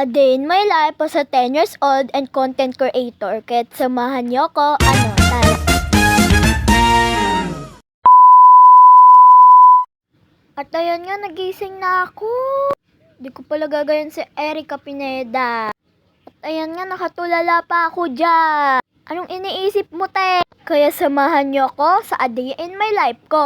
A day in my life as a 10 years old and content creator. Kaya't samahan niyo ko, tara. At ayan nga, nagising na ako. Di ko pala gagayan si Erica Pineda. At ayan nga, nakatulala pa ako dyan. Anong iniisip mo, te? Kaya samahan niyo ko sa a day in my life ko.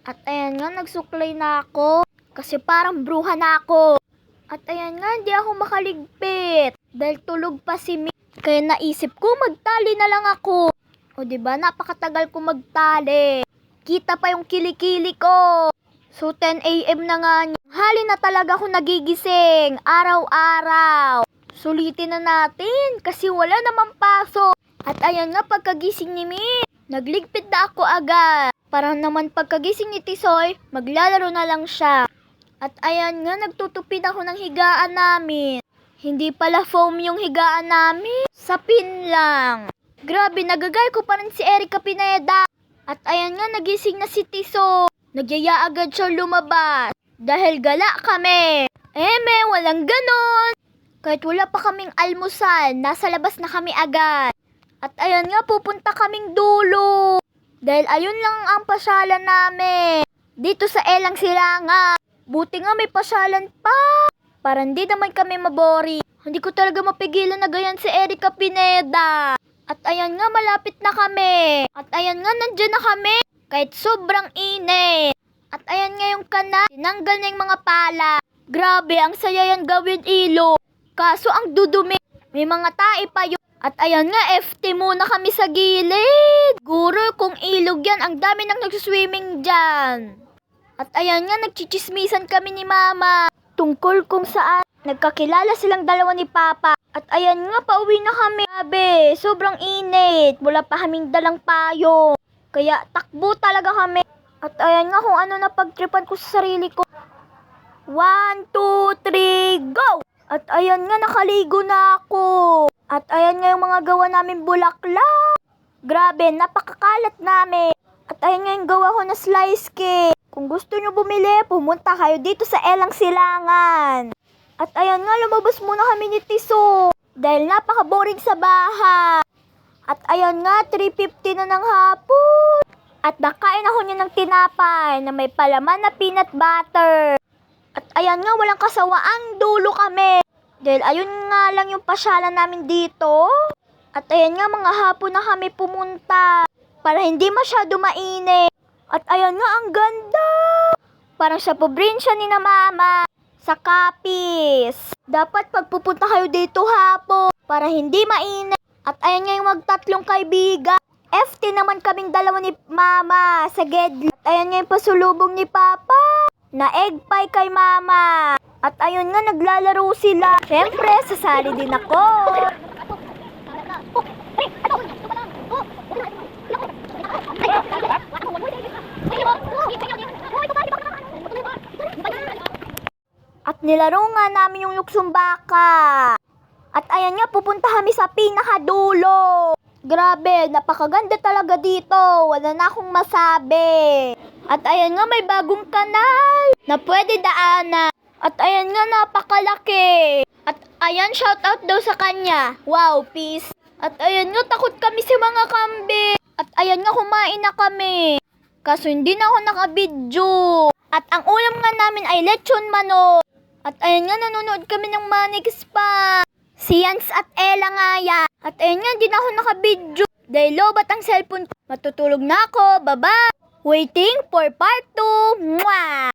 At ayan nga, nagsuklay na ako. Kasi parang bruha na ako. At ayan nga, hindi ako makaligpit. Dahil tulog pa si Mi. Kaya naisip ko, magtali na lang ako. O diba, napakatagal ko magtali. Kita pa yung kilikili ko. So 10 AM na nga niya. Hali na talaga ako nagigising. Araw-araw. Sulitin na natin. Kasi wala namang pasok. At ayan nga, pagkagising ni Mi, nagligpit na ako agad. Parang naman pagkagising ni Tisoy, maglalaro na lang siya. At ayan nga, nagtutupid ako ng higaan namin. Hindi pala foam yung higaan namin. Sapin lang. Grabe, nagagay ko pa rin si Erica Pineda. At ayan nga, nagising na si Tiso. Nagyaya agad siya lumabas. Dahil gala kami. Walang ganon. Kahit wala pa kaming almusal, nasa labas na kami agad. At ayan nga, pupunta kaming dulo. Dahil ayun lang ang pasyalan namin. Dito sa Elang Silangan. Buti nga may pasyalan pa. Para hindi naman kami mabori. Hindi ko talaga mapigilan na gayan si Erica Pineda. At ayan nga, malapit na kami. At ayan nga, nandyan na kami. Kahit sobrang init. At ayan nga yung kanal. Tinanggal na yung mga pala. Grabe, ang saya yan gawin ilo. Kaso ang dudumi. May mga tae pa yun. At ayan nga, FT muna kami sa gilid. Guro, kung ilog yan, ang dami nang nagsuswimming dyan. At ayan nga, nagchichismisan kami ni Mama. Tungkol kung saan nagkakilala silang dalawa ni Papa. At ayan nga, pauwi na kami. Sabi, sobrang init. Wala pa kaming dalang payo. Kaya takbo talaga kami. At ayan nga, kung ano na pagtripan ko sa sarili ko. 1, 2, 3, go! At ayan nga, nakaligo na ako. At ayan nga yung mga gawa namin bulaklak. Grabe, napakakalat namin. At ayan nga yung gawa ko na slice cake. Kung gusto nyo bumili, pumunta kayo dito sa Elang Silangan. At ayan nga, lumabas muna kami ni Tiso. Dahil napaka-boring sa bahay. At ayan nga, 3:50 na ng hapon. At nakain ako niya ng tinapay na may palaman na peanut butter. At ayan nga, walang kasawaang dulo kami. Dahil ayun nga lang yung pasyalan namin dito. At ayan nga, mga hapon na kami pumunta. Para hindi masyado mainit. At ayan nga, ang ganda. Parang sa probinsya ni na Mama. Sa Capiz. Dapat pagpupunta kayo dito hapon. Para hindi mainit. At ayan nga yung magtatlong kaibigan. FT naman kaming dalawa ni Mama sa Gedli. At ayan nga yung pasulubong ni Papa. Na egg pie kay Mama. At ayun nga, naglalaro sila. Siyempre, sasali din ako. At nilaro nga namin yung luksong baka. At ayan nga, pupunta kami sa pinakadulo. Grabe, napakaganda talaga dito. Wala na akong masabi. At ayan nga, may bagong kanal na pwede daanan. At ayan nga, napakalaki. At ayan, shoutout daw sa kanya. Wow, peace. At ayan nga, takot kami sa mga kambing. At ayan nga, kumain na kami. Kaso hindi na ako nakabidyo. At ang ulam nga namin ay lechon manok. At ayan nga, nanonood kami ng Manix pa. Si Yans at Ella nga yan. At ayan nga, hindi na ako nakabidyo. Dahil lobat ang cellphone ko. Matutulog na ako. Bye-bye. Waiting for part 2. Mwah!